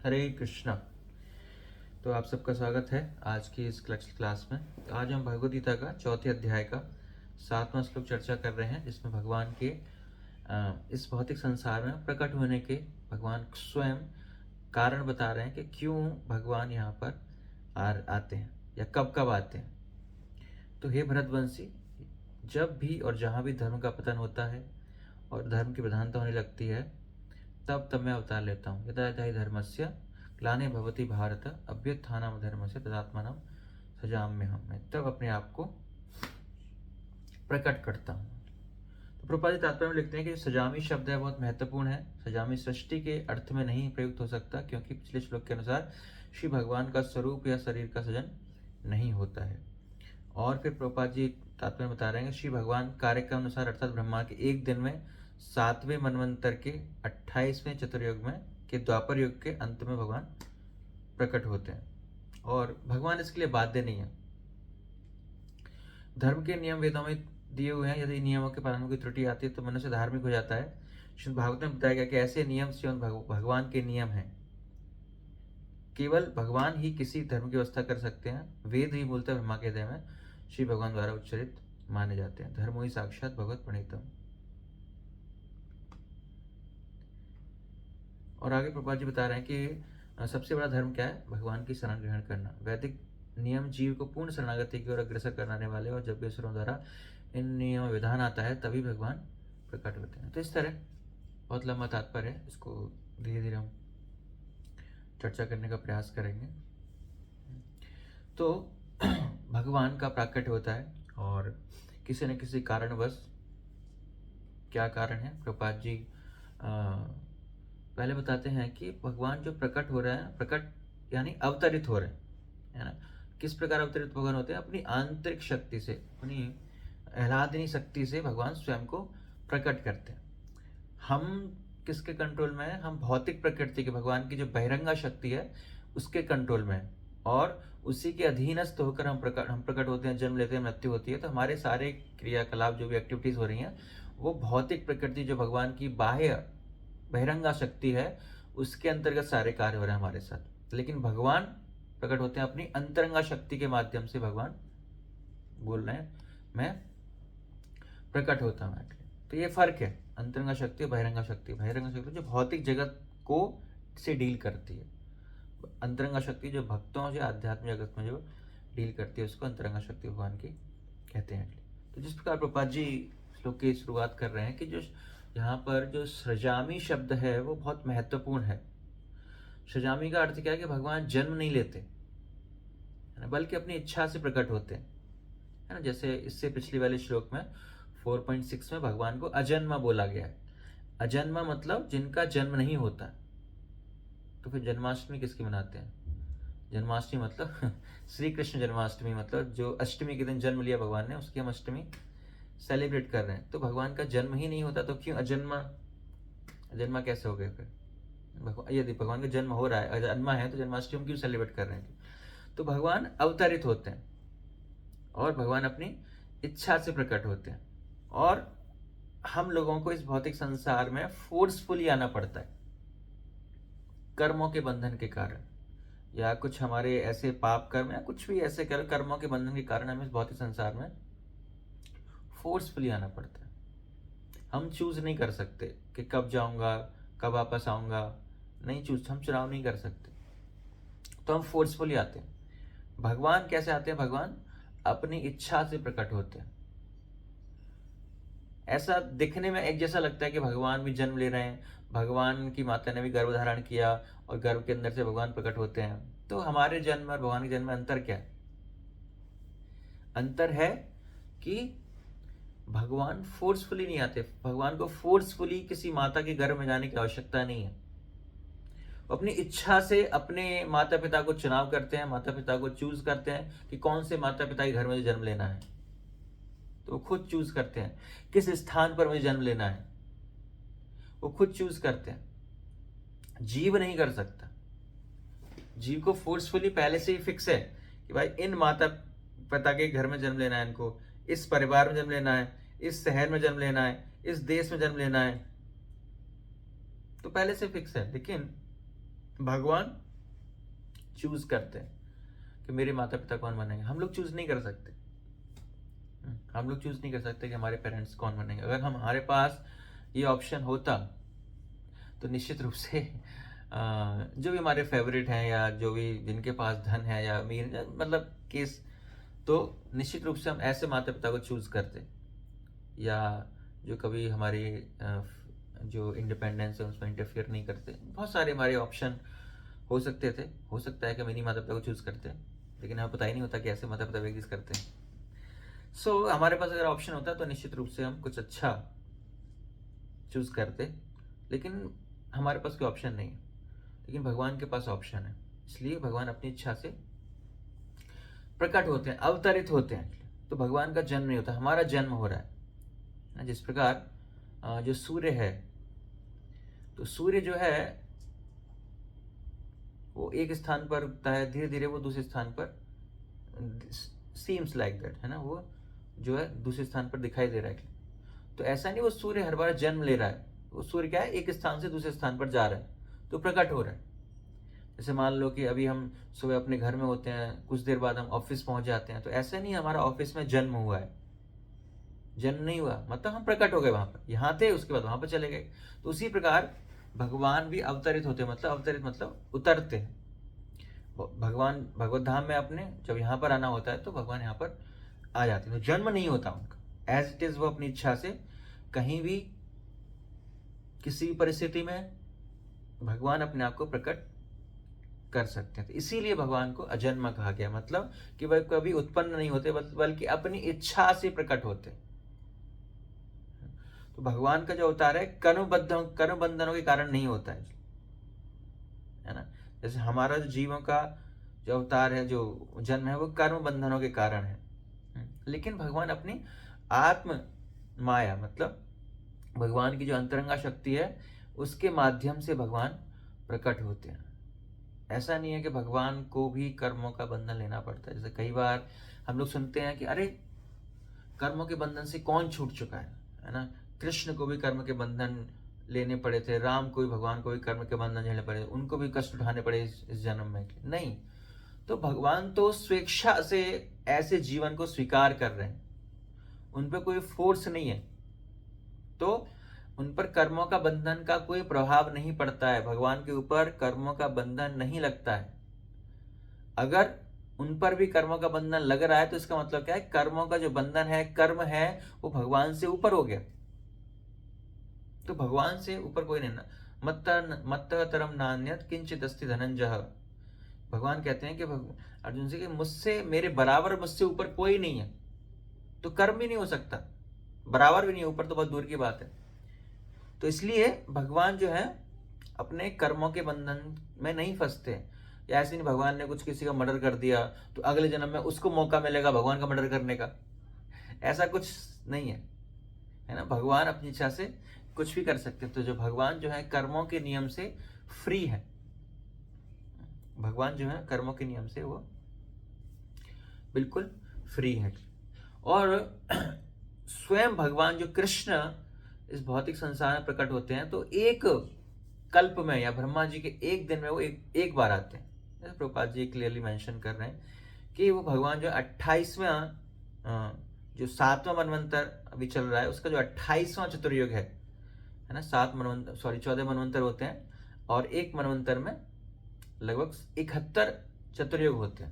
हरे कृष्णा। तो आप सबका स्वागत है आज की इस क्लास में। तो आज हम भगवद गीता का चौथे अध्याय का 7वां श्लोक चर्चा कर रहे हैं, जिसमें भगवान के इस भौतिक संसार में प्रकट होने के भगवान स्वयं कारण बता रहे हैं कि क्यों भगवान यहाँ पर आते हैं या कब कब आते हैं। तो हे भरतवंशी, जब भी और जहाँ भी धर्म का पतन होता है और धर्म की प्रधानता होने लगती है, तब तब मैं अवतार लेता हूँ। यदा यदा हि धर्मस्य ग्लानि भवति भारत अभ्युत्थानम् अधर्मस्य तदात्मानं सृजाम्यहम्। मैं तब अपने आप को प्रकट करता हूँ। तो प्रभुपाद जी तात्पर्य में लिखते हैं कि सजामी शब्द है बहुत महत्वपूर्ण है। सजामी सृष्टि के अर्थ में नहीं प्रयुक्त हो सकता, क्योंकि पिछले श्लोक के अनुसार श्री भगवान का स्वरूप या शरीर का सृजन नहीं होता है। और फिर प्रभुपाद जी तात्पर्य बता रहे हैं श्री भगवान कार्य के अनुसार अर्थात ब्रह्मा के एक दिन में 7वें मनवंतर के 28वें चतुर्युग में के द्वापर युग के अंत में भगवान प्रकट होते हैं, और भगवान इसके लिए बाध्य नहीं है। धर्म के नियम वेदों में दिए हुए हैं। यदि नियमों के पालन में कोई त्रुटि आती है तो मनुष्य धार्मिक हो जाता है। श्रीमद् भागवत में बताया गया कि ऐसे नियम स्वयं भगवान के नियम हैं। केवल भगवान ही किसी धर्म की व्यवस्था कर सकते हैं। वेद ही मूलतः ब्रह्मा के हृदय में श्री भगवान द्वारा उच्चरित माने जाते हैं। धर्मो ही साक्षात भगवत प्रणीतम। और आगे प्रभुपाद जी बता रहे हैं कि सबसे बड़ा धर्म क्या है? भगवान की शरण ग्रहण करना। वैदिक नियम जीव को पूर्ण शरणागति की ओर अग्रसर कराने वाले, और जब भी असुरों द्वारा इन नियम विधान आता है तभी भगवान प्रकट होते हैं। तो इस तरह बहुत लंबा तात्पर्य है, इसको धीरे धीरे हम चर्चा करने का प्रयास करेंगे। तो भगवान का प्राकट्य होता है, और किसी न किसी कारणवश, क्या कारण है प्रभुपाद जी पहले बताते हैं कि भगवान जो प्रकट हो रहे हैं, प्रकट यानी अवतरित हो रहे हैं, है ना। किस प्रकार अवतरित भगवान होते हैं? अपनी आंतरिक शक्ति से, अपनी आह्लादनी शक्ति से भगवान स्वयं को प्रकट करते हैं। हम किसके कंट्रोल में है? हम भौतिक प्रकृति के, भगवान की जो बहिरंगा शक्ति है उसके कंट्रोल में है, और उसी के अधीनस्थ होकर हम प्रकट होते हैं, जन्म लेते हैं, मृत्यु होती है। तो हमारे सारे क्रियाकलाप, जो भी एक्टिविटीज हो रही हैं, वो भौतिक प्रकृति, जो भगवान की बाह्य बहिरंगा शक्ति है, उसके अंतर्गत सारे कार्य हो रहे हैं हमारे साथ। लेकिन भगवान प्रकट होते हैं अपनी अंतरंगा शक्ति के माध्यम से। भगवान बोल रहे हैं मैं प्रकट होता हूं। तो ये फर्क है, अंतरंगा शक्ति और बहिरंगा शक्ति। बहिरंगा शक्ति जो भौतिक जगत को से डील करती है, अंतरंगा शक्ति जो भक्तों से आध्यात्मिक जगत में जो डील करती है, उसको अंतरंगा शक्ति भगवान की कहते हैं। तो जिस प्रकार प्रभुपाद जी श्लोक की शुरुआत कर रहे हैं कि जो यहाँ पर जो सृजामी शब्द है वो बहुत महत्वपूर्ण है। सृजामी का अर्थ क्या है? कि भगवान जन्म नहीं लेते, है ना, बल्कि अपनी इच्छा से प्रकट होते हैं, है ना। जैसे इससे पिछले वाले श्लोक में 4.6 में भगवान को अजन्मा बोला गया है। अजन्मा मतलब जिनका जन्म नहीं होता। तो फिर जन्माष्टमी किसकी मनाते हैं? जन्माष्टमी मतलब श्री कृष्ण जन्माष्टमी, मतलब जो अष्टमी के दिन जन्म लिया भगवान ने, उसकी हम अष्टमी सेलिब्रेट कर रहे हैं। तो भगवान का जन्म ही नहीं होता तो क्यों अजन्मा? अजन्मा कैसे हो गए फिर? यदि भगवान का जन्म हो रहा है, अजन्मा है, तो जन्माष्टमी क्यों सेलिब्रेट कर रहे हैं? तो भगवान अवतरित होते हैं, और भगवान अपनी इच्छा से प्रकट होते हैं, और हम लोगों को इस भौतिक संसार में फोर्सफुली आना पड़ता है, कर्मों के बंधन के कारण, या कुछ हमारे ऐसे पाप कर्म, या कुछ भी ऐसे कर्मों के बंधन के कारण हमें इस भौतिक संसार में फोर्सफुली आना पड़ता है। हम चूज नहीं कर सकते कि कब जाऊंगा, कब वापस आऊंगा, नहीं चूज, हम चुनाव नहीं कर सकते, तो हम फोर्सफुली आते हैं। भगवान कैसे आते हैं? भगवान अपनी इच्छा से प्रकट होते हैं। ऐसा दिखने में एक जैसा लगता है कि भगवान भी जन्म ले रहे हैं, भगवान की माता ने भी गर्भ धारण किया और गर्भ के अंदर से भगवान प्रकट होते हैं। तो हमारे जन्म और भगवान के जन्म में अंतर क्या है? अंतर है कि भगवान फोर्सफुली नहीं आते। भगवान को फोर्सफुली किसी माता के गर्भ में जाने की आवश्यकता नहीं है। अपनी इच्छा से अपने माता पिता को चुनाव करते हैं, माता पिता को चूज करते हैं कि कौन से माता पिता के घर में जन्म लेना है। तो वो खुद चूज करते हैं किस स्थान पर मुझे जन्म लेना है, वो खुद चूज करते हैं। जीव नहीं कर सकता। जीव को फोर्सफुली पहले से ही फिक्स है कि भाई इन माता पिता के घर में जन्म लेना है, इनको इस परिवार में जन्म लेना है, इस शहर में जन्म लेना है, इस देश में जन्म लेना है, तो पहले से फिक्स है। लेकिन भगवान चूज करते हैं कि मेरे माता पिता कौन बनेंगे। हम लोग चूज नहीं कर सकते। हम लोग चूज नहीं कर सकते कि हमारे पेरेंट्स कौन बनेंगे। अगर हमारे पास ये ऑप्शन होता तो निश्चित रूप से जो भी हमारे फेवरेट हैं या जो भी जिनके पास धन है या अमीर मतलब केस, तो निश्चित रूप से हम ऐसे माता पिता को चूज करते, या जो कभी हमारी जो इंडिपेंडेंस है उसमें इंटरफियर नहीं करते। बहुत सारे हमारे ऑप्शन हो सकते थे। हो सकता है कि हम इन्हीं माता पिता को चूज करते हैं, लेकिन हमें पता ही नहीं होता कि ऐसे माता पिता भी एग्जिस्ट करते हैं। सो हमारे पास अगर ऑप्शन होता तो निश्चित रूप से हम कुछ अच्छा चूज करते, लेकिन हमारे पास कोई ऑप्शन नहीं है। लेकिन भगवान के पास ऑप्शन है, इसलिए भगवान अपनी इच्छा से प्रकट होते हैं, अवतरित होते हैं। तो भगवान का जन्म नहीं होता, हमारा जन्म हो रहा है। जिस प्रकार जो सूर्य है, तो सूर्य जो है वो एक स्थान पर उगता है, धीरे धीरे वो दूसरे स्थान पर, सीम्स लाइक दैट, है ना, वो जो है दूसरे स्थान पर दिखाई दे रहा है। तो ऐसा नहीं वो सूर्य हर बार जन्म ले रहा है। वो सूर्य क्या है, एक स्थान से दूसरे स्थान पर जा रहा है, तो प्रकट हो रहा है। जैसे मान लो कि अभी हम सुबह अपने घर में होते हैं, कुछ देर बाद हम ऑफिस पहुंच जाते हैं, तो ऐसा नहीं हमारा ऑफिस में जन्म हुआ है। जन्म नहीं हुआ, मतलब हम प्रकट हो गए वहां पर, यहाँ थे उसके बाद वहां पर चले गए। तो उसी प्रकार भगवान भी अवतरित होते, मतलब अवतरित मतलब उतरते हैं। भगवान भगवत धाम में अपने जब यहाँ पर आना होता है तो भगवान यहाँ पर आ जाते हैं। तो जन्म नहीं होता उनका, एज इट इज वो अपनी इच्छा से कहीं भी किसी भी परिस्थिति में भगवान अपने आप को प्रकट कर सकते हैं। तो इसीलिए भगवान को अजन्मा कहा गया, मतलब कि वह कभी उत्पन्न नहीं होते, बल्कि अपनी इच्छा से प्रकट होते। तो भगवान का जो अवतार है कर्म बंधनों के कारण नहीं होता है ना। जैसे हमारा जो जीवों का जो अवतार है, जो जन्म है, वो कर्म बंधनों के कारण है। लेकिन भगवान अपनी आत्म माया, मतलब भगवान की जो अंतरंगा शक्ति है, उसके माध्यम से भगवान प्रकट होते हैं। ऐसा नहीं है कि भगवान को भी कर्मों का बंधन लेना पड़ता है। जैसे कई बार हम लोग सुनते हैं कि अरे कर्मों के बंधन से कौन छूट चुका है ना। कृष्ण को भी कर्म के बंधन लेने पड़े थे, राम को भी, भगवान को भी कर्म के बंधन झेलने पड़े, उनको भी कष्ट उठाने पड़े इस जन्म में। नहीं, तो भगवान तो स्वेच्छा से ऐसे जीवन को स्वीकार कर रहे हैं, उन पर कोई फोर्स नहीं है, तो उन पर कर्मों का बंधन का कोई प्रभाव नहीं पड़ता है। भगवान के ऊपर कर्मों का बंधन नहीं लगता है। अगर उन पर भी कर्मों का बंधन लग रहा है तो इसका मतलब क्या है, कर्मों का जो बंधन है, कर्म है, वो भगवान से ऊपर हो गया। तो भगवान से ऊपर कोई नहीं। मत्त तरम नान्यत किंचित अस्ति धनंजय। भगवान कहते हैं कि अर्जुन से कि मुझसे, मेरे बराबर मुझसे ऊपर कोई नहीं है। तो कर्म भी नहीं हो सकता, बराबर भी नहीं, ऊपर तो बहुत दूर की बात है। तो इसलिए भगवान जो है अपने कर्मों के बंधन में नहीं फंसते। या ऐसे नहीं भगवान ने कुछ किसी का मर्डर कर दिया तो अगले जन्म में उसको मौका मिलेगा भगवान का मर्डर करने का, ऐसा कुछ नहीं है ना। भगवान अपनी इच्छा से कुछ भी कर सकते हैं। तो जो भगवान जो है कर्मों के नियम से फ्री है। भगवान जो है कर्मों के नियम से वो बिल्कुल फ्री है। और स्वयं भगवान जो कृष्ण इस भौतिक संसार में प्रकट होते हैं, तो एक कल्प में या ब्रह्मा जी के एक दिन में वो एक बार आते हैं। जैसे प्रभुपाद जी क्लियरली मेंशन कर रहे हैं कि वो भगवान जो 28वां जो 7वां मनवंतर अभी चल रहा है, उसका जो 28वां चतुर्युग है ना। 14 मनवंतर होते हैं, और एक मनवंतर में लगभग 71 चतुर्युग होते हैं।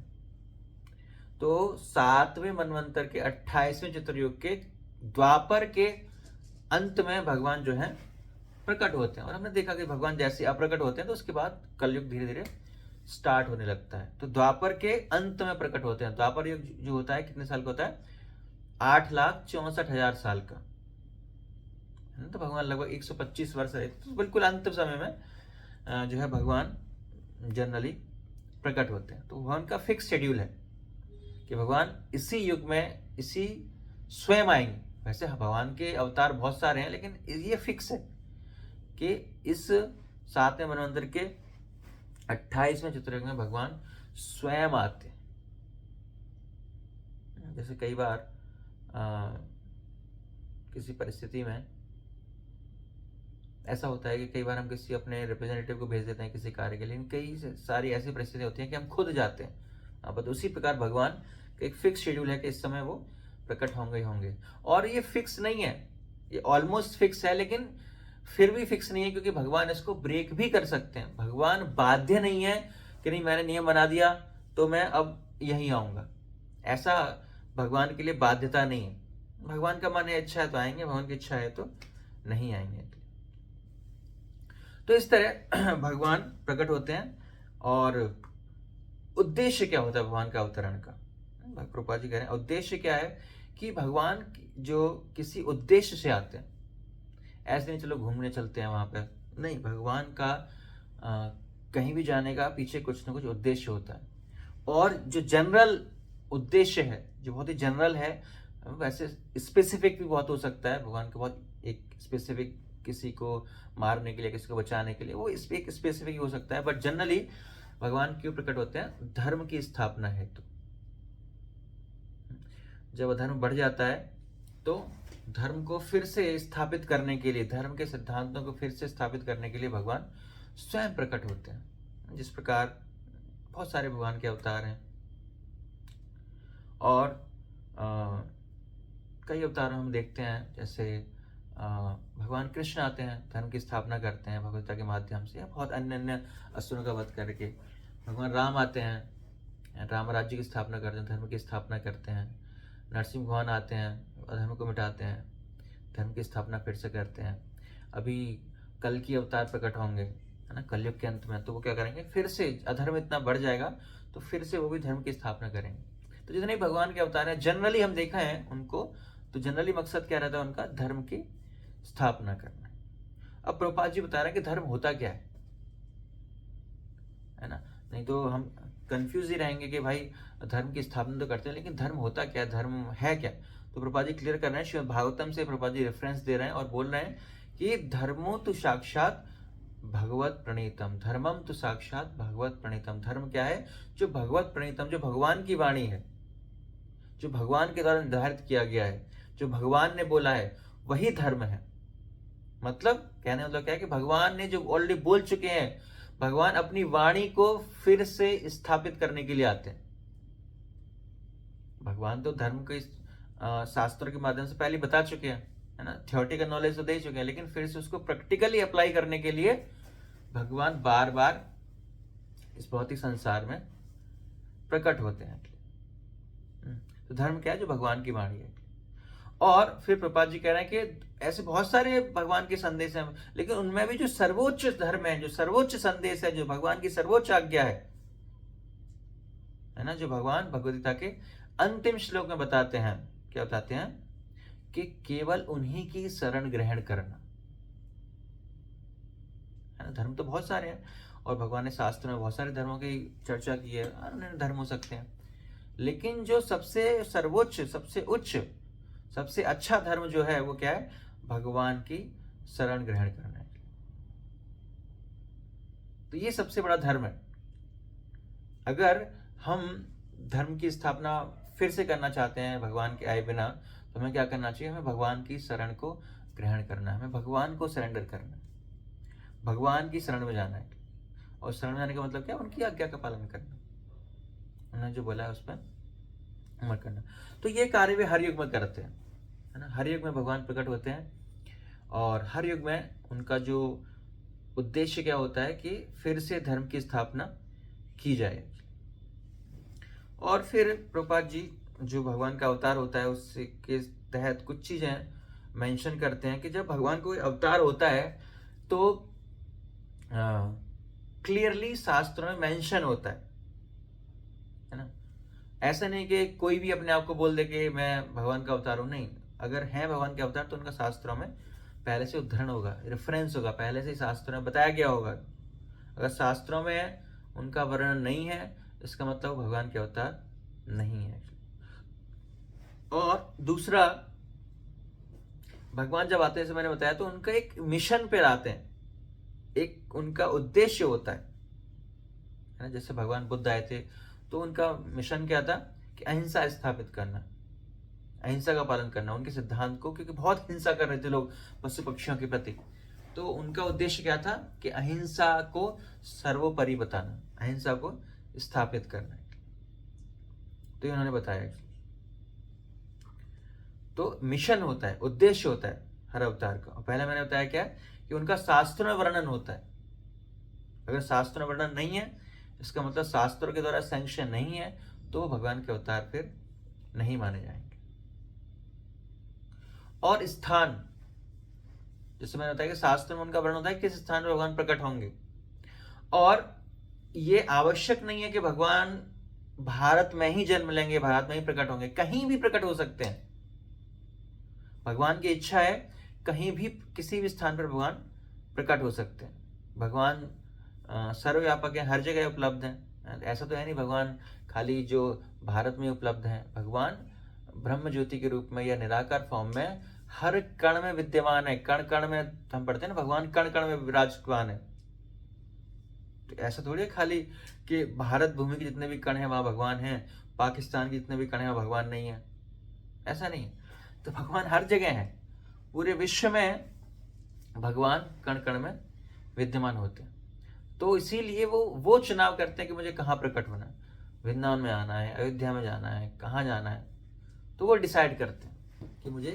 तो 7वें मनवंतर के 28वें चतुर्युग के द्वापर के अंत में भगवान जो है प्रकट होते हैं। और हमने देखा कि भगवान जैसे अप्रकट होते हैं तो उसके बाद कलयुग धीरे धीरे स्टार्ट होने लगता है। तो द्वापर के अंत में प्रकट होते हैं। द्वापर युग जो होता है कितने साल का होता है, 8,64,000 साल का। तो भगवान लगभग 125 वर्ष रहे, तो बिल्कुल अंत समय में जो है भगवान जनरली प्रकट होते हैं। तो भगवान का फिक्स शेड्यूल है कि भगवान इसी युग में इसी स्वयं आएंगे। वैसे भगवान के अवतार बहुत सारे हैं, लेकिन ये फिक्स है कि इस 7वें मनवंतर के 28वें चतुर्युग में भगवान स्वयं आते हैं। जैसे कई बार किसी परिस्थिति में ऐसा होता है कि कई बार हम किसी अपने रिप्रेजेंटेटिव को भेज देते हैं किसी कार्य के लिए, लेकिन कई सारी ऐसी परिस्थितियाँ होती हैं कि हम खुद जाते हैं। अब उसी प्रकार भगवान का एक फिक्स शेड्यूल है कि इस समय वो प्रकट होंगे ही होंगे। और ये फिक्स नहीं है, ये ऑलमोस्ट फिक्स है, लेकिन फिर भी फिक्स नहीं है, क्योंकि भगवान इसको ब्रेक भी कर सकते हैं। भगवान बाध्य नहीं है कि नहीं मैंने नियम बना दिया तो मैं अब यहीं आऊँगा, ऐसा भगवान के लिए बाध्यता नहीं है। भगवान का मन है इच्छा है तो आएंगे, भगवान की इच्छा है तो नहीं आएंगे। तो इस तरह भगवान प्रकट होते हैं। और उद्देश्य क्या होता है भगवान का अवतरण का? प्रभुपाद जी कह रहे हैं उद्देश्य क्या है कि भगवान जो किसी उद्देश्य से आते हैं, ऐसे नहीं चलो घूमने चलते हैं वहां पे, नहीं, भगवान का कहीं भी जाने का पीछे कुछ ना कुछ उद्देश्य होता है। और जो जनरल उद्देश्य है, जो बहुत ही जनरल है, वैसे स्पेसिफिक भी बहुत हो सकता है। भगवान का बहुत एक स्पेसिफिक, किसी को मारने के लिए, किसी को बचाने के लिए, वो एक स्पेसिफिक हो सकता है। बट जनरली भगवान क्यों प्रकट होते हैं? धर्म की स्थापना हेतु। जब अधर्म बढ़ जाता है तो धर्म को फिर से स्थापित करने के लिए, धर्म के सिद्धांतों को फिर से स्थापित करने के लिए भगवान स्वयं प्रकट होते हैं। जिस प्रकार बहुत सारे भगवान के अवतार हैं, और कई अवतार हम देखते हैं, जैसे भगवान कृष्ण आते हैं, धर्म की स्थापना करते हैं भगवत्ता के माध्यम से, या बहुत अन्य अन्य असुरों का वध करके। भगवान राम आते हैं, राम राज्य की स्थापना करते हैं, धर्म की स्थापना करते हैं। नरसिंह भगवान आते हैं, अधर्म को मिटाते हैं, धर्म की स्थापना फिर से करते हैं। अभी कल की अवतार प्रकट होंगे, है ना, कलयुग के अंत में, तो वो क्या करेंगे? फिर से अधर्म इतना बढ़ जाएगा तो फिर से वो भी धर्म की स्थापना करेंगे। तो जितने भगवान के अवतार हैं जनरली हम देखा है उनको, तो जनरली मकसद क्या रहता है उनका? धर्म की स्थापना करना। अब प्रभुपाद जी बता रहे हैं कि धर्म होता क्या है ना, नहीं तो हम कंफ्यूज ही रहेंगे कि भाई धर्म की स्थापना तो करते हैं, लेकिन धर्म होता क्या, धर्म है क्या? तो प्रभुपाद जी क्लियर कर रहे हैं, श्रीमद् भागवतम से प्रभुपाद जी रेफरेंस दे रहे हैं और बोल रहे हैं कि धर्मो तो साक्षात भगवत प्रणीतम, धर्मम तो साक्षात भगवत प्रणीतम। धर्म क्या है? जो भगवत प्रणीतम, जो भगवान की वाणी है, जो भगवान के द्वारा निर्धारित किया गया है, जो भगवान ने बोला है, वही धर्म है। मतलब कहने मतलब क्या है कि भगवान ने जो ऑलरेडी बोल चुके हैं, भगवान अपनी वाणी को फिर से स्थापित करने के लिए आते हैं। भगवान तो धर्म के शास्त्रों के माध्यम से पहले बता चुके हैं, है ना, थ्योरेटिकल नॉलेज तो दे चुके हैं, लेकिन फिर से उसको प्रैक्टिकली अप्लाई करने के लिए भगवान बार बार इस भौतिक संसार में प्रकट होते हैं। तो धर्म क्या है? जो भगवान की वाणी है। और फिर प्रभुपाद जी कह रहे हैं कि ऐसे बहुत सारे भगवान के संदेश हैं, लेकिन उनमें भी जो सर्वोच्च धर्म है, जो सर्वोच्च संदेश है, जो भगवान की सर्वोच्च आज्ञा है ना, जो भगवान भगवद गीता के अंतिम श्लोक में बताते हैं, क्या बताते हैं? कि केवल उन्हीं की शरण ग्रहण करना, है ना। धर्म तो बहुत सारे हैं, और भगवान ने शास्त्र में बहुत सारे धर्मों की चर्चा की है, अन्य धर्म हो सकते हैं, लेकिन जो सबसे सर्वोच्च, सबसे उच्च, सबसे अच्छा धर्म जो है वो क्या है? भगवान की शरण ग्रहण करना है। तो ये सबसे बड़ा धर्म है। अगर हम धर्म की स्थापना फिर से करना चाहते हैं भगवान के आए बिना, तो हमें क्या करना चाहिए? हमें भगवान की शरण को ग्रहण करना है, हमें भगवान को सरेंडर करना है, भगवान की शरण में जाना है। और शरण में जाने का मतलब क्या? उनकी आज्ञा का पालन करना, उन्होंने जो बोला है उस पर अमल करना। तो ये कार्य वे हर युग में करते हैं, है ना। हर युग में भगवान प्रकट होते हैं, और हर युग में उनका जो उद्देश्य क्या होता है कि फिर से धर्म की स्थापना की जाए। और फिर प्रभुपाद जी जो भगवान का अवतार होता है उसके तहत कुछ चीजें मेंशन करते हैं कि जब भगवान कोई अवतार होता है तो क्लियरली शास्त्रों में मेंशन होता है ना। ऐसा नहीं कि कोई भी अपने आप को बोल दे कि मैं भगवान का अवतार हूं, नहीं। अगर है भगवान के अवतार तो उनका शास्त्रों में पहले से उद्धरण होगा, रेफरेंस होगा, पहले से शास्त्रों में बताया गया होगा। अगर शास्त्रों में उनका वर्णन नहीं है, इसका मतलब भगवान के अवतार नहीं है। और दूसरा, भगवान जब आते हैं, जैसे मैंने बताया, तो उनका एक मिशन पे आते हैं, एक उनका उद्देश्य होता है ना। जैसे भगवान बुद्ध आए थे तो उनका मिशन क्या था? कि अहिंसा स्थापित करना, अहिंसा का पालन करना, उनके सिद्धांत को, क्योंकि बहुत हिंसा कर रहे थे लोग पशु पक्षियों के प्रति, तो उनका उद्देश्य क्या था कि अहिंसा को सर्वोपरि बताना, अहिंसा को स्थापित करना। तो ये उन्होंने बताया। तो मिशन होता है, उद्देश्य होता है हर अवतार का। पहले मैंने बताया क्या कि उनका शास्त्र में वर्णन होता है। अगर शास्त्र में वर्णन नहीं है, इसका मतलब शास्त्रों के द्वारा सैंक्शन नहीं है, तो भगवान के अवतार फिर नहीं माने जाएंगे। और स्थान, जैसे मैंने बताया कि शास्त्र में उनका वर्णन होता है किस स्थान पर भगवान प्रकट होंगे। और ये आवश्यक नहीं है कि भगवान भारत में ही जन्म लेंगे, भारत में ही प्रकट होंगे, कहीं भी प्रकट हो सकते हैं। भगवान की इच्छा है कहीं भी किसी भी स्थान पर भगवान प्रकट हो सकते हैं। भगवान सर्वव्यापक है, हर जगह उपलब्ध है। ऐसा तो है नहीं भगवान खाली जो भारत में उपलब्ध है। भगवान ब्रह्म ज्योति के रूप में या निराकार फॉर्म में हर कण में विद्यमान है। कण कण में हम पढ़ते हैं ना, भगवान कण कण में विराजमान है। तो ऐसा थोड़ी है खाली कि भारत भूमि के जितने भी कण हैं वहां भगवान हैं, पाकिस्तान के जितने भी कण हैं वहां भगवान नहीं है, ऐसा नहीं है। तो भगवान हर जगह है, पूरे विश्व में भगवान कण कण में विद्यमान होते हैं। तो इसीलिए वो चुनाव करते हैं कि मुझे कहाँ प्रकट होना है, वृंदावन में आना है, अयोध्या में जाना है, कहाँ जाना है। तो वो डिसाइड करते हैं कि मुझे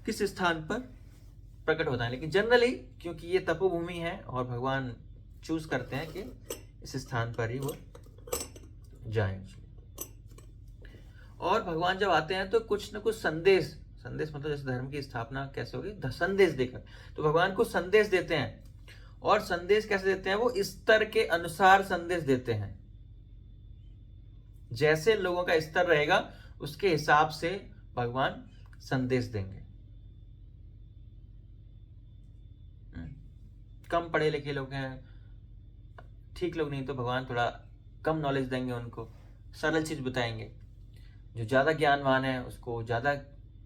किस स्थान पर प्रकट होता है। लेकिन जनरली क्योंकि ये तपोभूमि है और भगवान चूज करते हैं कि इस स्थान पर ही वो जाएं। और भगवान जब आते हैं तो कुछ न कुछ संदेश मतलब जैसे धर्म की स्थापना कैसे होगी, संदेश देकर। तो भगवान को संदेश देते हैं। और संदेश कैसे देते हैं, वो स्तर के अनुसार संदेश देते हैं। जैसे लोगों का स्तर रहेगा उसके हिसाब से भगवान संदेश देंगे। कम पढ़े लिखे लोग हैं, ठीक लोग नहीं, तो भगवान थोड़ा कम नॉलेज देंगे, उनको सरल चीज बताएंगे। जो ज्यादा ज्ञानवान है उसको ज्यादा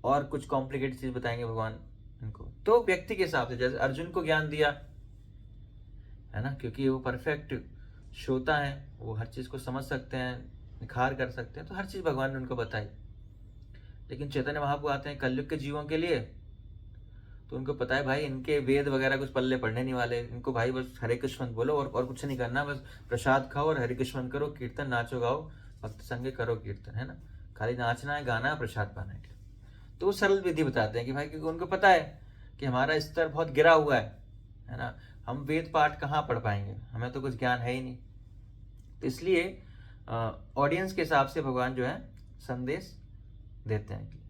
और कुछ कॉम्प्लिकेटेड चीज बताएंगे भगवान उनको। तो व्यक्ति के हिसाब से, जैसे अर्जुन को ज्ञान दिया है ना, क्योंकि वो परफेक्ट श्रोता है, वो हर चीज को समझ सकते हैं, निखार कर सकते हैं, तो हर चीज भगवान ने उनको बताई। लेकिन चैतन्य महाप्रभु आते हैं कलयुग के जीवों के लिए, तो उनको पता है भाई इनके वेद वगैरह कुछ पल्ले पढ़ने नहीं वाले। इनको भाई बस हरे कृष्ण बोलो और कुछ नहीं करना, बस प्रसाद खाओ और हरे कृष्ण करो, कीर्तन नाचो गाओ, भक्त संग करो कीर्तन, है ना, खाली नाचना है, गाना है, प्रसाद पाना है। तो वो सरल विधि बताते हैं कि भाई, क्योंकि उनको पता है कि हमारा स्तर बहुत गिरा हुआ है ना, हम वेद पाठ कहाँ पढ़ पाएंगे, हमें तो कुछ ज्ञान है ही नहीं। तो इसलिए ऑडियंस के हिसाब से भगवान जो है संदेश देते हैं।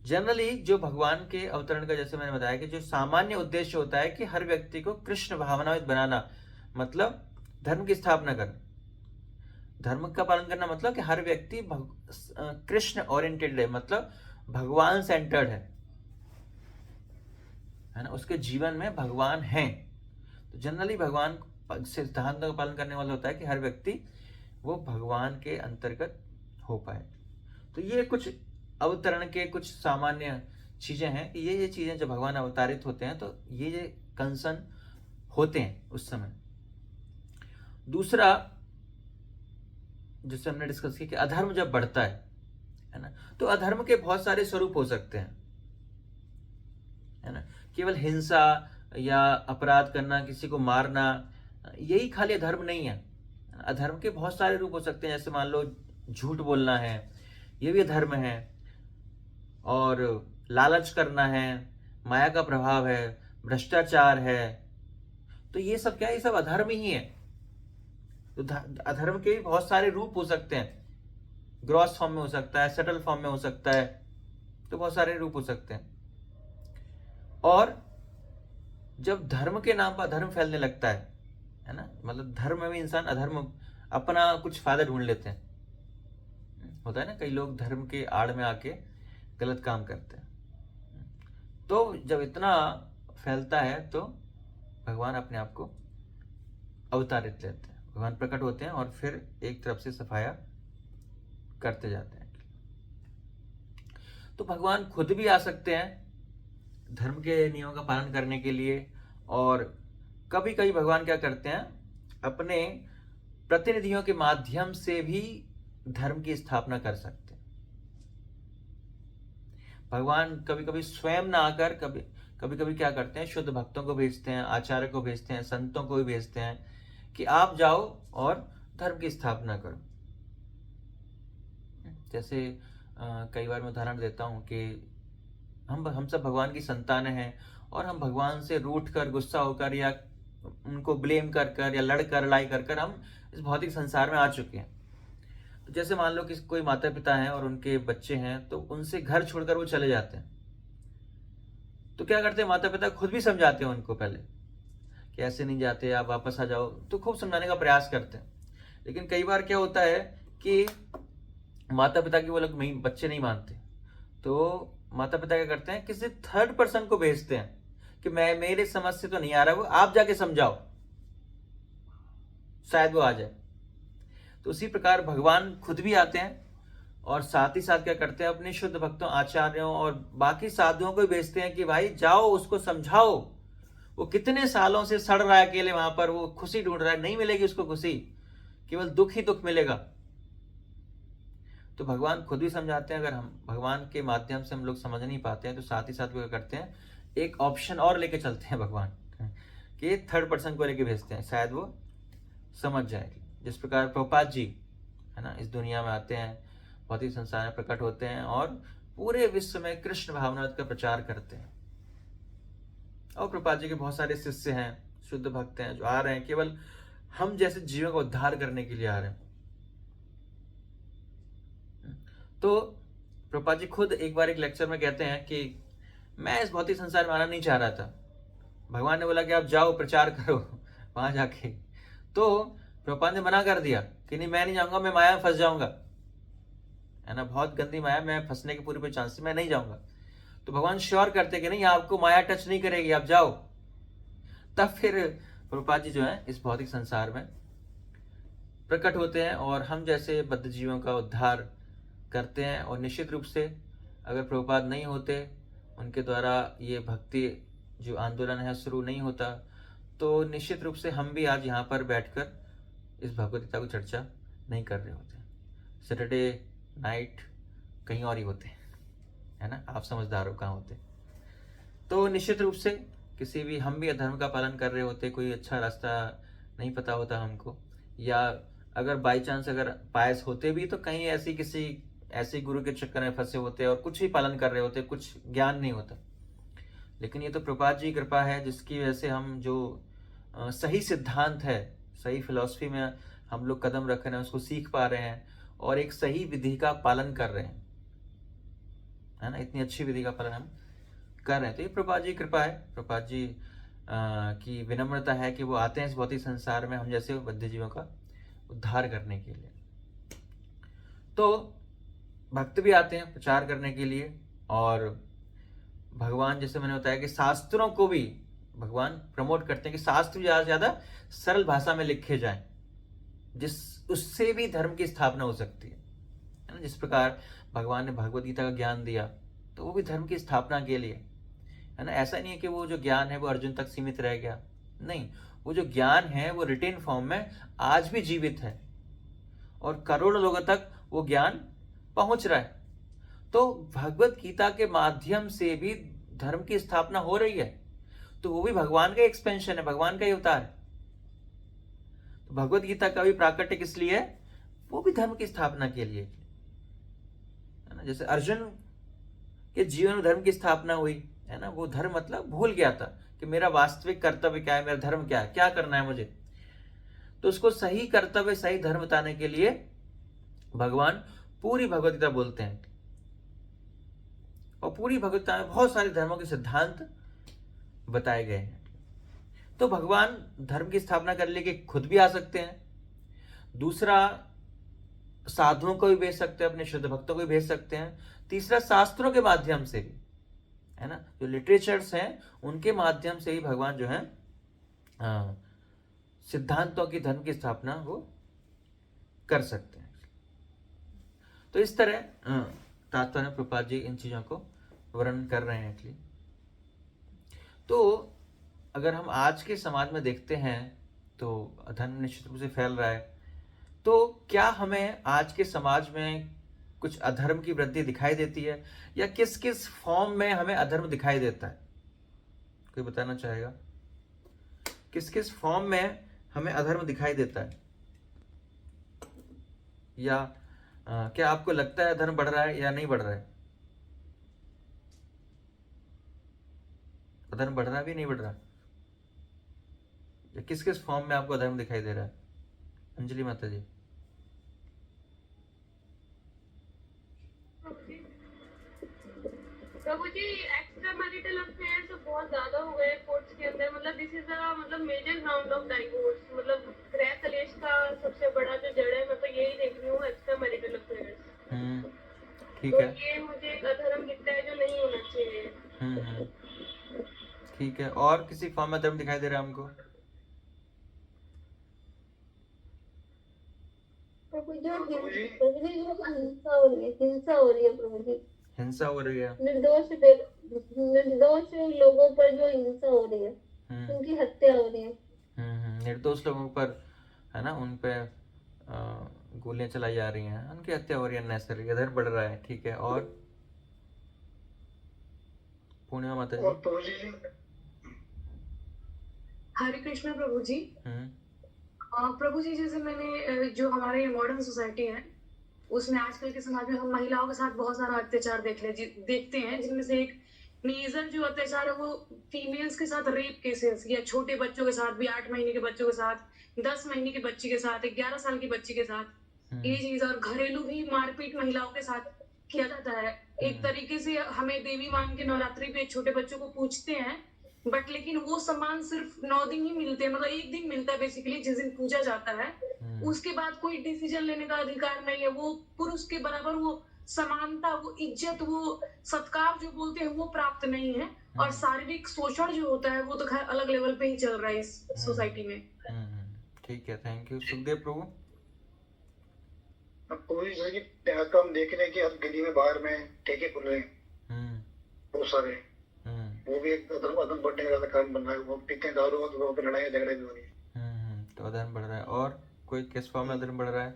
जनरली जो भगवान के अवतरण का, जैसे मैंने बताया कि जो सामान्य उद्देश्य होता है कि हर व्यक्ति को कृष्ण भावनावित बनाना, मतलब धर्म की स्थापना करना। धर्म का पालन करना मतलब कि हर व्यक्ति कृष्ण ओरिएंटेड है, मतलब भगवान सेंटर्ड है ना, उसके जीवन में भगवान है। तो जनरली भगवान सिद्धांत का पालन करने वाला होता है कि हर व्यक्ति वो भगवान के अंतर्गत हो पाए। तो ये कुछ अवतरण के कुछ सामान्य चीजें हैं कि ये चीजें जब भगवान अवतारित होते हैं तो ये कंसर्न होते हैं उस समय। दूसरा जिससे हमने डिस्कस किया कि अधर्म जब बढ़ता है ना, तो अधर्म के बहुत सारे स्वरूप हो सकते हैं, है ना। केवल हिंसा या अपराध करना, किसी को मारना, यही खाली अधर्म नहीं है। अधर्म के बहुत सारे रूप हो सकते हैं, जैसे मान लो झूठ बोलना है, ये भी अधर्म है। और लालच करना है, माया का प्रभाव है, भ्रष्टाचार है, तो ये सब क्या है, ये सब अधर्म ही है। तो अधर्म के बहुत सारे रूप हो सकते हैं, ग्रॉस फॉर्म में हो सकता है, सटल फॉर्म में हो सकता है, तो बहुत सारे रूप हो सकते हैं। और जब धर्म के नाम पर अधर्म फैलने लगता है ना, मतलब धर्म में भी इंसान अधर्म अपना कुछ फायदा ढूंढ लेते हैं। होता है ना, कई लोग धर्म के आड़ में आके गलत काम करते हैं। तो जब इतना फैलता है तो भगवान अपने आप को अवतारित लेते हैं, भगवान प्रकट होते हैं और फिर एक तरफ से सफाया करते जाते हैं। तो भगवान खुद भी आ सकते हैं धर्म के नियमों का पालन करने के लिए, और कभी कभी भगवान क्या करते हैं, अपने प्रतिनिधियों के माध्यम से भी धर्म की स्थापना कर सकते हैं। भगवान कभी कभी स्वयं ना आकर, कभी कभी कभी क्या करते हैं, शुद्ध भक्तों को भेजते हैं, आचार्य को भेजते हैं, संतों को भी भेजते हैं कि आप जाओ और धर्म की स्थापना करो। जैसे कई बार मैं उदाहरण देता हूँ कि हम सब भगवान की संतानें हैं और हम भगवान से रूठ कर, गुस्सा होकर या उनको ब्लेम कर कर या लड़ कर, लड़ाई कर कर हम इस भौतिक संसार में आ चुके हैं। तो जैसे मान लो कि कोई माता पिता हैं और उनके बच्चे हैं, तो उनसे घर छोड़कर वो चले जाते हैं। तो क्या करते हैं, माता पिता खुद भी समझाते हैं उनको पहले कि ऐसे नहीं जाते, आप वापस आ जाओ, तो खूब समझाने का प्रयास करते हैं। लेकिन कई बार क्या होता है कि माता पिता की वो लोग बच्चे नहीं मानते, तो माता पिता क्या करते हैं, किसी थर्ड पर्सन को भेजते हैं कि मैं, मेरे समझ से तो नहीं आ रहा, वो आप जाके समझाओ, शायद वो आ जाए। तो उसी प्रकार भगवान खुद भी आते हैं और साथ ही साथ क्या करते हैं, अपने शुद्ध भक्तों, आचार्यों और बाकी साधुओं को भेजते हैं कि भाई जाओ, उसको समझाओ, वो कितने सालों से सड़ रहा है अकेले वहां पर, वो खुशी ढूंढ रहा है, नहीं मिलेगी उसको खुशी, केवल दुख ही दुख मिलेगा। तो भगवान खुद भी समझाते हैं। अगर हम भगवान के माध्यम से हम लोग समझ नहीं पाते हैं, तो साथ ही साथ वो क्या करते हैं, एक ऑप्शन और लेके चलते हैं भगवान कि थर्ड पर्सन को लेके भेजते हैं, शायद वो समझ जाएगी। जिस प्रकार प्रभुपाद जी है ना, इस दुनिया में आते हैं, भौतिक संसार में प्रकट होते हैं और पूरे विश्व में कृष्ण भावना का प्रचार करते हैं। और प्रभुपाद जी के बहुत सारे शिष्य हैं, शुद्ध भक्त हैं, जो आ रहे हैं केवल हम जैसे जीवों का उद्धार करने के लिए आ रहे हैं। तो प्रभुपाद जी खुद एक बार एक लेक्चर में कहते हैं कि मैं इस भौतिक संसार में आना नहीं चाह रहा था, भगवान ने बोला कि आप जाओ, प्रचार करो वहां जाके। तो प्रभुपाद ने मना कर दिया कि नहीं, मैं नहीं जाऊंगा, मैं माया में फंस जाऊंगा, है ना, बहुत गंदी माया, मैं फंसने के पूरे चांस, मैं नहीं जाऊंगा। तो भगवान श्योर करते कि नहीं, आपको माया टच नहीं करेगी, आप जाओ। तब फिर प्रभुपाद जी जो है इस भौतिक संसार में प्रकट होते हैं और हम जैसे बद्ध जीवों का उद्धार करते हैं। और निश्चित रूप से अगर प्रभुपाद नहीं होते, उनके द्वारा ये भक्ति जो आंदोलन है शुरू नहीं होता, तो निश्चित रूप से हम भी आज यहाँ पर बैठकर इस भगवद गीता को चर्चा नहीं कर रहे होते। सैटरडे नाइट कहीं और ही होते, है ना, आप समझदार हो कहाँ होते। तो निश्चित रूप से किसी भी, हम भी अधर्म का पालन कर रहे होते, कोई अच्छा रास्ता नहीं पता होता हमको, या अगर बाई चांस अगर पायस होते भी, तो कहीं ऐसी किसी ऐसे गुरु के चक्कर में फंसे होते और कुछ ही पालन कर रहे होते, कुछ ज्ञान नहीं होता। लेकिन ये तो प्रभुपाद जी की कृपा है, जिसकी वजह से हम जो सही सिद्धांत है, सही फिलॉसफी में हम लोग कदम रख रहे हैं, उसको सीख पा रहे हैं और एक सही विधि का पालन कर रहे हैं, है ना, इतनी अच्छी विधि का पालन हम कर रहे हैं। तो ये प्रभुपाद जी की कृपा है, प्रभुपाद जी की विनम्रता है कि वो आते हैं इस भौतिक संसार में हम जैसे बद्ध जीवों का उद्धार करने के लिए। तो भक्त भी आते हैं प्रचार करने के लिए, और भगवान, जैसे मैंने बताया कि शास्त्रों को भी भगवान प्रमोट करते हैं कि शास्त्र ज्यादा से ज्यादा सरल भाषा में लिखे जाएं, जिस उससे भी धर्म की स्थापना हो सकती है ना। जिस प्रकार भगवान ने भगवद गीता का ज्ञान दिया, तो वो भी धर्म की स्थापना के लिए, है ना। ऐसा नहीं है कि वो जो ज्ञान है वो अर्जुन तक सीमित रह गया, नहीं, वो जो ज्ञान है वो रिटेन फॉर्म में आज भी जीवित है और करोड़ों लोगों तक वो ज्ञान पहुंच रहा है। तो भगवत गीता के माध्यम से भी धर्म की स्थापना हो रही है, तो वो भी भगवान का एक्सपेंशन है, भगवान का ही अवतार है। तो भगवत गीता का भी प्राकट्य किस लिए है, वो भी धर्म की स्थापना के लिए, है ना। जैसे अर्जुन के जीवन में धर्म की स्थापना हुई, है ना, वो धर्म मतलब भूल गया था कि मेरा वास्तविक कर्तव्य क्या है, मेरा धर्म क्या है, क्या करना है मुझे। तो उसको सही कर्तव्य, सही धर्म बताने के लिए भगवान पूरी भगवत गीता बोलते हैं, और पूरी भगवत गीता में बहुत सारे धर्मों के सिद्धांत बताए गए हैं। तो भगवान धर्म की स्थापना करने के लिए खुद भी आ सकते हैं, दूसरा साधुओं को भी भेज सकते हैं, अपने शुद्ध भक्तों को भी भेज सकते हैं, तीसरा शास्त्रों के माध्यम से भी, है ना, जो लिटरेचर्स हैं उनके माध्यम से ही भगवान जो है सिद्धांतों की, धर्म की स्थापना वो कर सकते हैं। तो इस तरह तात्पर्य प्रभुपाद जी इन चीजों को वर्णन कर रहे हैं एक्चुअली। तो अगर हम आज के समाज में देखते हैं तो अधर्म निश्चित रूप से फैल रहा है, तो क्या हमें आज के समाज में कुछ अधर्म की वृद्धि दिखाई देती है, या किस किस फॉर्म में हमें अधर्म दिखाई देता है? कोई बताना चाहेगा किस किस फॉर्म में हमें अधर्म दिखाई देता है, या क्या आपको लगता है अधर्म बढ़ रहा है या नहीं बढ़ रहा है? अधर्म बढ़ रहा है भी नहीं बढ़ रहा, या किस किस फॉर्म में आपको अधर्म दिखाई दे रहा है? अंजलि माता जी। प्रभु जी, एक्स्ट्रा मैरिटल अफेयर्स बहुत ज्यादा हो गए कोर्ट्स के अंदर। मतलब दिस इज मतलब मेजर ग्राउंड ऑफ डाइवोर्स। मतलब गृह कलेश का सबसे बड़ा जो जड़ है, मैं तो यही देख रही हूँ, एक्स्ट्रा मैरिटल अफेयर्स। ठीक तो है। ये मुझे एक अधर्म दिखता है जो नहीं होना चाहिए। ठीक है, और किसी फॉर्म में अधर्म दिखाई दे रहा है हमको? प्रभु जी, जो हिंसा हो रही है, हिंसा हो रही है प्रभु जी। हिंसा हो रही है। निर्दोष लोगों पर जो हिंसा हो रही है, उनकी हत्या हो रही है। निर्दोष लोगों पर, है ना, उन पे गोलियां चलाई जा रही हैं, उनकी हत्या हो रही है, नेसेसरी इधर बढ़ रहा है। ठीक है, और पूर्णिमा माता जी। प्रभु जी, हरे कृष्णा प्रभु जी। प्रभु जी, जैसे मैंने जो हमारे मॉडर्न सोसाइटी है उसमें आजकल के समाज में हम महिलाओं के साथ बहुत सारा अत्याचार देखते हैं, जिनमें से एक मेजर जो अत्याचार है वो फीमेल्स के साथ रेप केसेस, या छोटे बच्चों के साथ भी, 8 महीने के बच्चों के साथ, 10 महीने की बच्ची के साथ, 11 साल की बच्ची के साथ ये चीज, और घरेलू भी मारपीट महिलाओं के साथ किया जाता है। एक तरीके से हमें देवी मान के नवरात्रि पे छोटे बच्चों को पूजते हैं, बट लेकिन वो सम्मान सिर्फ 9 दिन ही मिलते हैं। मतलब एक दिन मिलता है बेसिकली, जिस दिन पूजा जाता है। उसके बाद कोई डिसीजन लेने का अधिकार नहीं है। वो पुरुष के बराबर वो समानता, वो इज्जत, वो सत्कार जो बोलते हैं वो प्राप्त नहीं है। और शारीरिक शोषण जो होता है वो तो खैर अलग लेवल पे ही चल रहा है इस सोसाइटी में। ठीक है, थैंक यू। सुखदेव प्रभु। कोई कम देख रहे हैं कि हर गली में बाहर में ठेके खुल रहे हैं बहुत सारे। वो भी एक अदम बढ़ने का काम बन रहा है। वो पीते हैं दारू, तो वहाँ पे लड़ाई झगड़े भी हो रही है। तो अधर्म बढ़ रहा है, और कोई किस फॉर्म में अधर्म बढ़ रहा है?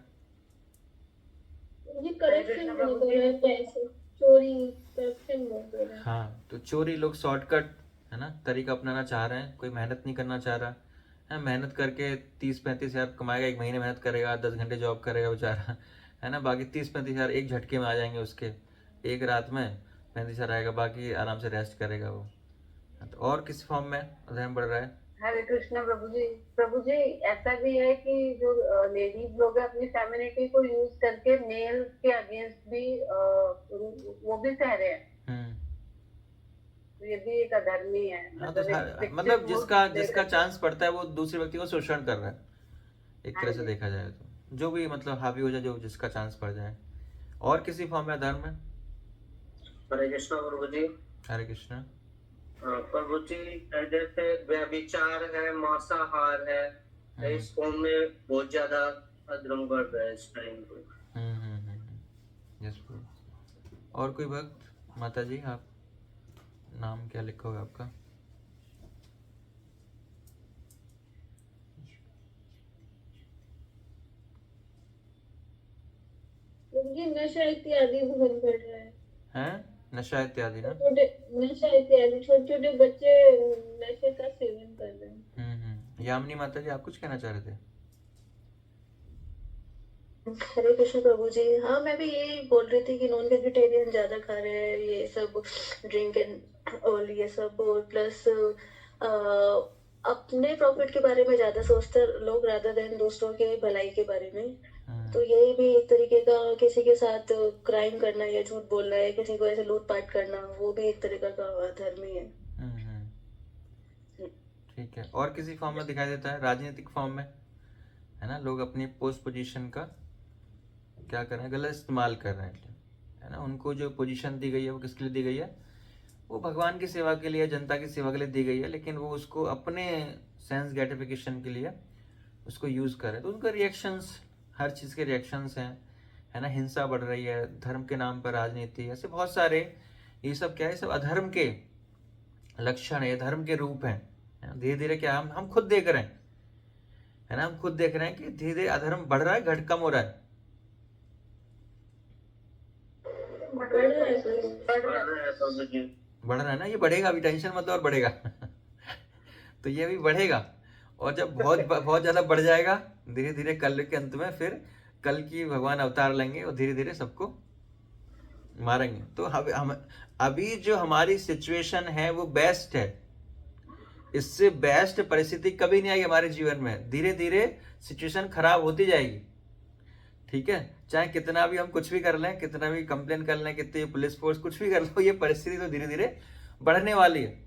ये करप्शन बहुत हो रहा है, पैसे चोरी, करप्शन बहुत हो रहा है। हाँ, तो चोरी लोग शॉर्टकट, है ना, तरीका अपनाना चाह रहे हैं। कोई मेहनत नहीं करना चाह रहा है। मेहनत करके 30-35 हज़ार कमाएगा, एक महीने मेहनत करेगा, 10 घंटे जॉब करेगा बेचारा, है ना, बाकी 30-35 हज़ार एक झटके में आ जाएंगे उसके, एक रात में 35 हज़ार आएगा, बाकी आराम से रेस्ट करेगा वो। तो और किस फॉर्म में अधर्म बढ़ रहा है? हरे कृष्णा प्रभु जी। प्रभु जी, ऐसा भी है कि जो लेडीज लोग हैं अपनी फेमिनिटी को यूज करके मेल के अगेंस्ट भी वो भी कह रहे हैं। तो ये भी एक अधर्मी है। हाँ, तो मतलब जिसका चांस पड़ता है वो दूसरे व्यक्ति को शोषण कर रहा है, एक तरह से देखा जाए तो। जो भी मतलब हावी हो जाए, जो जिसका चांस पड़ जाए। और किसी फॉर्म में अधर्म है? हरे कृष्णा प्रभु जी। हरे कृष्णा। प्रभु जी, जैसे व्यभिचार है, मांसाहार है, इस फॉर्म में बहुत ज्यादा अधर्म बढ़ रहा है इस टाइम पे। यस प्रभु। और कोई भक्त? माता जी, आप नाम क्या लिखा होगा आपका? ये नशा इत्यादि बहुत बढ़ रहा है। हैं? नशा इत्यादि ना? नशा इत्यादि, छोटे छोटे बच्चे नशे का सेवन कर रहे हैं। यामिनी माता जी, आप कुछ कहना चाह रहे थे? हरे कृष्ण प्रभु जी। हाँ, मैं भी यही बोल रही थी कि नॉन वेजिटेरियन ज्यादा खा रहे हैं, ये सब ड्रिंक एंड ऑल ये सब, और प्लस अपने प्रॉफिट के बारे में ज्यादा सोचते लोग रादर देन दूसरों के भलाई के बारे में। तो यही भी एक तरीके का, किसी के साथ क्राइम करना या झूठ बोलना है, किसी को ऐसे लूटपाट करना, वो भी एक तरीका का धर्म ही है। ठीक है, और किसी फॉर्म में दिखाई देता है? राजनीतिक फॉर्म में, है ना, लोग अपनी पोस्ट पोजीशन का क्या कर रहे हैं, गलत इस्तेमाल कर रहे हैं, है ना। उनको जो पोजीशन दी गई है वो किसके लिए दी गई है? वो भगवान की सेवा के लिए, जनता की सेवा के लिए दी गई है, लेकिन वो उसको अपने सेंस ग्रेटिफिकेशन के लिए उसको यूज़ कर रहे हैं। तो उनका रिएक्शंस, हर चीज़ के रिएक्शंस हैं, है ना। हिंसा बढ़ रही है, धर्म के नाम पर राजनीति, ऐसे बहुत सारे, ये सब क्या है, सब अधर्म के लक्षण है, धर्म के रूप हैं। धीरे धीरे क्या हम खुद देख रहे हैं, है ना, हम खुद देख रहे हैं कि धीरे धीरे अधर्म बढ़ रहा है, घट कम हो रहा है। बढ़ रहा है ना, ये बढ़ेगा अभी, टेंशन मत लो, और बढ़ेगा। तो ये भी बढ़ेगा, और जब बहुत बहुत ज्यादा बढ़ जाएगा, धीरे धीरे कल के अंत में फिर कल की भगवान अवतार लेंगे और धीरे धीरे सबको मारेंगे। तो हम अभी जो हमारी सिचुएशन है वो बेस्ट है, इससे बेस्ट परिस्थिति कभी नहीं आएगी हमारे जीवन में। धीरे धीरे सिचुएशन खराब होती जाएगी, ठीक है, चाहे कितना भी हम कुछ भी कर लें, कितना भी कंप्लेन कर लें, कितनी पुलिस फोर्स कुछ भी कर लो, ये परिस्थिति तो धीरे धीरे बढ़ने वाली है।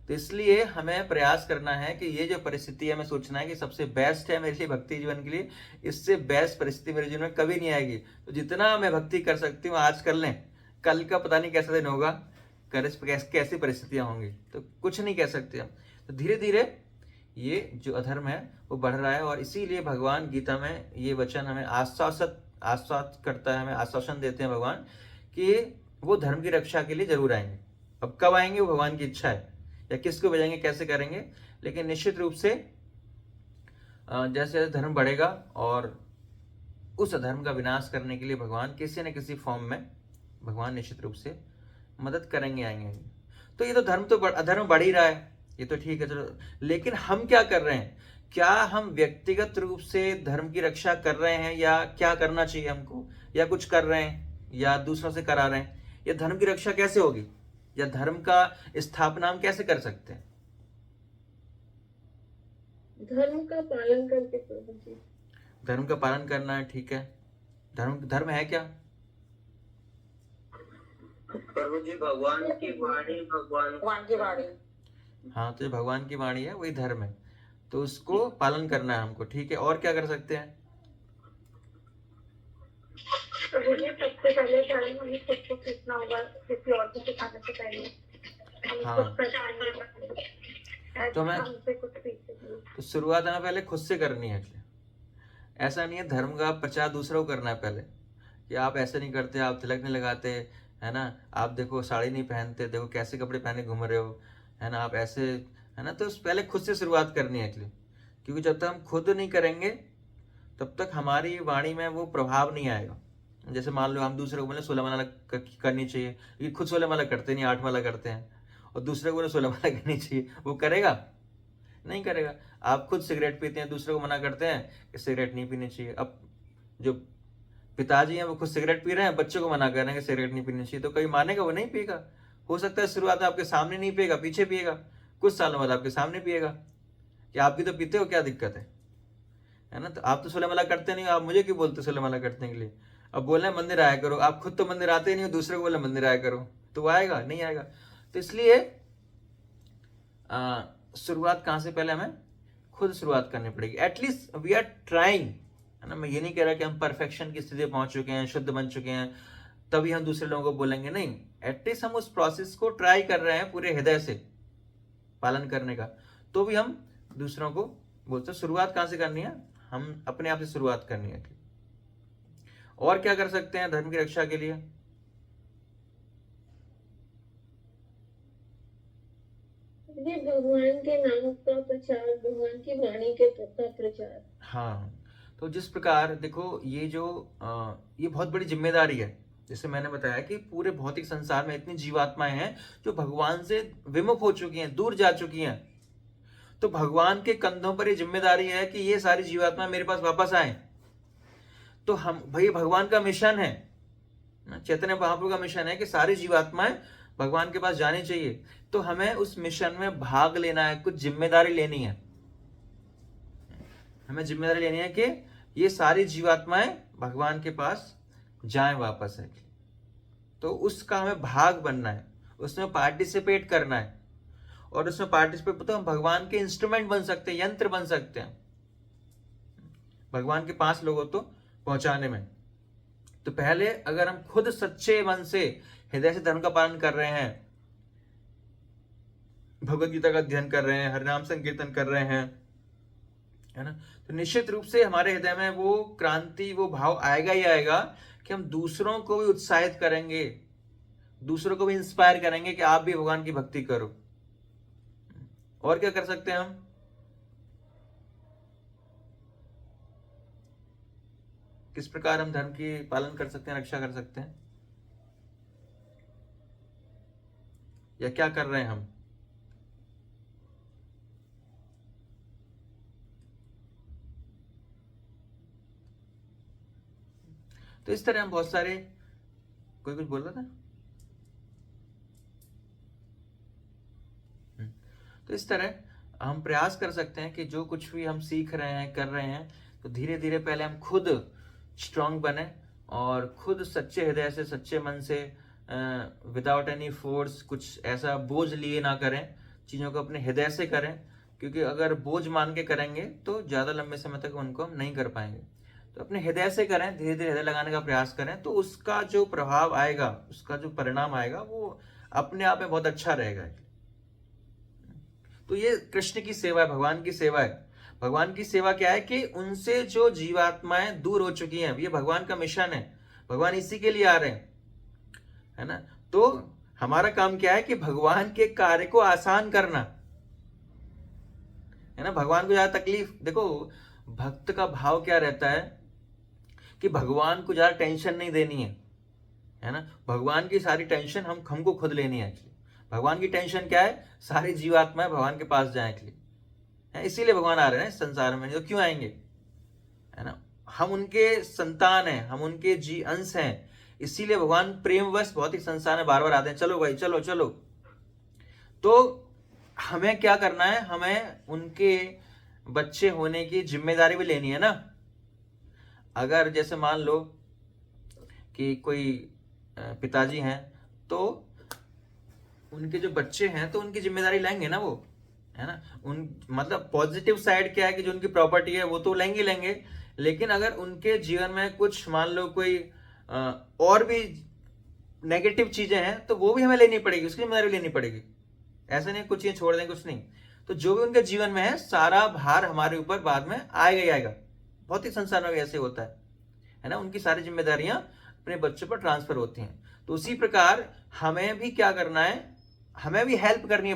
तो इसलिए हमें प्रयास करना है कि ये जो परिस्थिति है, हमें सोचना है कि सबसे बेस्ट है मेरे लिए भक्ति जीवन के लिए, इससे बेस्ट परिस्थिति मेरे जीवन में कभी नहीं आएगी। तो जितना मैं भक्ति कर सकती हूँ आज कर लें, कल का पता नहीं कैसा दिन होगा, कैसी परिस्थितियां होंगी, तो कुछ नहीं कह सकते हम। तो धीरे धीरे ये जो अधर्म है वो बढ़ रहा है, और इसीलिए भगवान गीता में ये वचन हमें आश्वास करता है, हमें आश्वासन देते हैं भगवान कि वो धर्म की रक्षा के लिए जरूर आएंगे। अब कब आएंगे वो भगवान की इच्छा है, या किसको भेजेंगे, कैसे करेंगे, लेकिन निश्चित रूप से जैसे जैसे धर्म बढ़ेगा और उस अधर्म का विनाश करने के लिए भगवान किसी न किसी फॉर्म में भगवान निश्चित रूप से मदद करेंगे, आएंगे। तो ये तो अधर्म बढ़ ही रहा है, ये तो ठीक है, चलो, लेकिन हम क्या कर रहे हैं? क्या हम व्यक्तिगत रूप से धर्म की रक्षा कर रहे हैं, या क्या करना चाहिए हमको, या कुछ कर रहे हैं, या दूसरों से करा रहे हैं? या धर्म की रक्षा कैसे होगी, या धर्म का स्थापना हम कैसे कर सकते हैं? धर्म का पालन करके प्रभु जी। धर्म का पालन करना है, ठीक है। धर्म है क्या? प्रभु जी भगवान की वाणी, भगवान की वाणी। हाँ, तो जो भगवान की वाणी है वही धर्म है, तो उसको पालन करना है हमको, ठीक है। और क्या कर सकते हैं? प्रभु जी सबसे पहले धर्म हमें खुद को सीखना होगा, किसी और को सिखाने से पहले हाँ। तो मैं हमसे कुछ सीख सकें। तो शुरुआत हमें पहले खुद से करनी है। ऐसा नहीं है धर्म का प्रचार दूसरों को करना है पहले, कि आप ऐसे नहीं करते, आप तिलक नहीं लगाते, है ना, आप देखो साड़ी नहीं पहनते, देखो कैसे कपड़े पहने घूम रहे हो, है ना, आप ऐसे, है ना। तो पहले खुद से शुरुआत करनी है एक्चुअली, क्योंकि जब तक हम खुद नहीं करेंगे तब तक हमारी वाणी में वो प्रभाव नहीं आएगा। जैसे मान लो हम दूसरे को बोले 16 माला करनी चाहिए, क्योंकि खुद 16 माला करते नहीं, 8 माला करते हैं, और दूसरे को बोले 16 माला करनी चाहिए, वो करेगा? नहीं करेगा। आप खुद सिगरेट पीते हैं, दूसरे को मना करते हैं कि सिगरेट नहीं पीनी चाहिए। अब जो पिताजी हैं वो खुद सिगरेट पी रहे हैं, बच्चों को मना कर रहे हैं कि सिगरेट नहीं पीनी चाहिए, तो कोई मानेगा? वो नहीं पिएगा। हो सकता है शुरुआत में आपके सामने नहीं पिएगा, पीछे पिएगा, कुछ सालों बाद आपके सामने पिएगा, कि आप भी तो पीते हो, क्या दिक्कत है ना। तो आप तो 16 माला करते नहीं हो, आप मुझे क्यों बोलते 16 माला करने के लिए? अब बोले मंदिर आया करो, आप खुद तो मंदिर आते ही नहीं हो, दूसरे को बोले मंदिर आया करो, तो वो आएगा? नहीं आएगा। तो इसलिए शुरुआत कहाँ से? पहले हमें खुद शुरुआत करनी पड़ेगी। एटलीस्ट वी आर ट्राइंग, है ना। मैं ये नहीं कह रहा कि हम परफेक्शन की स्थिति पहुंच चुके हैं, शुद्ध बन चुके हैं, तभी हम दूसरे लोगों को बोलेंगे, नहीं। एटलीस्ट हम उस प्रोसेस को ट्राई कर रहे हैं पूरे हृदय से पालन करने का, तो भी हम दूसरों को बोलते हैं। शुरुआत कहाँ से करनी है? हम अपने आप से शुरुआत करनी है। और क्या कर सकते हैं धर्म की रक्षा के लिए? भगवान के नाम का प्रचार, भगवान की वाणी के प्रचार। हाँ, तो जिस प्रकार देखो, ये जो ये बहुत बड़ी जिम्मेदारी है। जैसे मैंने बताया कि पूरे भौतिक संसार में इतनी जीवात्माएं हैं जो भगवान से विमुख हो चुकी हैं, दूर जा चुकी हैं। तो भगवान के कंधों पर ये जिम्मेदारी है कि ये सारी जीवात्माएं मेरे पास वापस आए। तो हम भाई, भगवान का मिशन है, चैतन्य महाप्रभु का मिशन है कि सारी जीवात्माएं भगवान के पास जानी चाहिए। तो हमें उस मिशन में भाग लेना है, कुछ जिम्मेदारी लेनी है। हमें जिम्मेदारी लेनी है कि ये सारी जीवात्माएं भगवान के पास जाएं वापस है। तो उसका हमें भाग बनना है, उसमें पार्टिसिपेट करना है, और उसमें पार्टिसिपेट तो हम भगवान के इंस्ट्रूमेंट बन सकते हैं, यंत्र बन सकते हैं भगवान के पास लोगों तो पहुंचाने में। तो पहले अगर हम खुद सच्चे मन से हृदय से धर्म का पालन कर रहे हैं, भगवद गीता का अध्ययन कर रहे हैं, हरिनाम संकीर्तन कर रहे हैं, है ना, तो निश्चित रूप से हमारे हृदय में वो क्रांति, वो भाव आएगा ही आएगा कि हम दूसरों को भी उत्साहित करेंगे, दूसरों को भी इंस्पायर करेंगे कि आप भी भगवान की भक्ति करो। और क्या कर सकते हैं हम? किस प्रकार हम धर्म की पालन कर सकते हैं, रक्षा कर सकते हैं, या क्या कर रहे हैं हम? तो इस तरह हम बहुत सारे, कोई कुछ बोल रहा था। तो इस तरह हम प्रयास कर सकते हैं कि जो कुछ भी हम सीख रहे हैं, कर रहे हैं, तो धीरे धीरे पहले हम खुद स्ट्रांग बने और खुद सच्चे हृदय से, सच्चे मन से, विदाउट एनी फोर्स, कुछ ऐसा बोझ लिए ना करें, चीज़ों को अपने हृदय से करें, क्योंकि अगर बोझ मान के करेंगे तो ज़्यादा लंबे समय तक उनको हम नहीं कर पाएंगे। तो अपने हृदय से करें, धीरे धीरे हृदय लगाने का प्रयास करें, तो उसका जो प्रभाव आएगा, उसका जो परिणाम आएगा, वो अपने आप में बहुत अच्छा रहेगा। तो ये कृष्ण की सेवा है, भगवान की सेवा है। भगवान की सेवा क्या है कि उनसे जो जीवात्माएं दूर हो चुकी हैं, ये भगवान का मिशन है, भगवान इसी के लिए आ रहे हैं, है ना। तो हमारा काम क्या है कि भगवान के कार्य को आसान करना, है ना। भगवान को ज्यादा तकलीफ, देखो भक्त का भाव क्या रहता है कि भगवान को ज्यादा टेंशन नहीं देनी है ना। भगवान की सारी टेंशन हमको खुद लेनी है एक्चुअली। भगवान की टेंशन क्या है, सारी जीवात्माएं भगवान के पास जाए एक्चुअली, इसीलिए भगवान आ रहे हैं इस संसार में, तो क्यों आएंगे, है ना। हम उनके संतान हैं, हम उनके जी अंश हैं, इसीलिए भगवान प्रेमवश भौतिक संसार में बार बार आते हैं, चलो भाई चलो चलो। तो हमें क्या करना है, हमें उनके बच्चे होने की जिम्मेदारी भी लेनी है ना। अगर जैसे मान लो कि कोई पिताजी हैं, तो उनके जो बच्चे हैं तो उनकी जिम्मेदारी लेंगे ना वो, है ना। उन मतलब पॉजिटिव साइड क्या है कि जो उनकी प्रॉपर्टी है वो तो लेंगे, लेकिन अगर उनके जीवन में कुछ मान लो कोई और भी नेगेटिव चीजें हैं तो वो भी हमें लेनी पड़ेगी, उसकी जिम्मेदारी लेनी पड़ेगी। ऐसा नहीं कुछ चीजें छोड़ दें, कुछ नहीं। तो जो भी उनके जीवन में है सारा भार हमारे ऊपर बाद में आएगा ही आएगा। भौतिक संसार में भी ऐसे होता है ना। उनकी सारी जिम्मेदारियां अपने बच्चों पर ट्रांसफर होती हैं। तो उसी प्रकार हमें भी क्या करना है, हमें भी हेल्प करनी है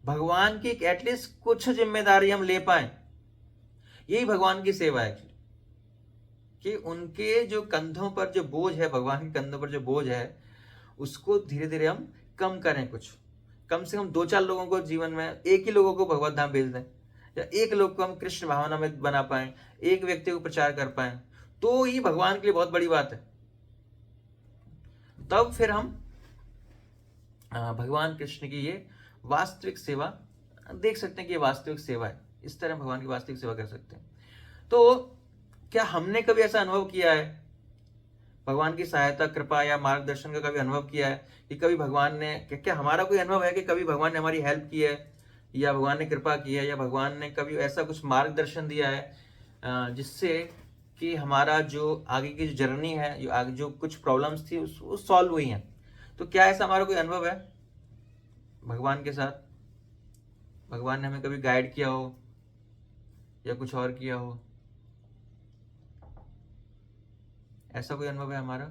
भगवान की एटलीस्ट कुछ जिम्मेदारी हम ले पाए। यही भगवान की सेवा है कि उनके जो कंधों पर जो बोझ है, भगवान के कंधों पर जो बोझ है, उसको धीरे धीरे हम कम करें। कुछ कम से कम 2-4 लोगों को जीवन में, एक ही लोगों को भगवत धाम भेज दें, या एक लोग को हम कृष्ण भावना में बना पाए, एक व्यक्ति को प्रचार कर पाए, तो ये भगवान के लिए बहुत बड़ी बात है। तब फिर हम भगवान कृष्ण की ये वास्तविक सेवा देख सकते हैं कि ये वास्तविक सेवा है। इस तरह भगवान की वास्तविक सेवा कर सकते हैं। तो क्या हमने कभी ऐसा अनुभव किया है, भगवान की सहायता, कृपा या मार्गदर्शन का कभी अनुभव किया है कि कभी भगवान ने, क्या हमारा कोई अनुभव है कि कभी भगवान ने हमारी हेल्प की है, या भगवान ने कृपा की है, या भगवान ने कभी ऐसा कुछ मार्गदर्शन दिया है जिससे कि हमारा जो आगे की जो जर्नी है, जो आगे जो कुछ प्रॉब्लम्स थी वो सॉल्व हुई हैं। तो क्या ऐसा हमारा कोई अनुभव है भगवान के साथ, भगवान ने हमें कभी गाइड किया हो या कुछ और किया हो, ऐसा कोई अनुभव है हमारा?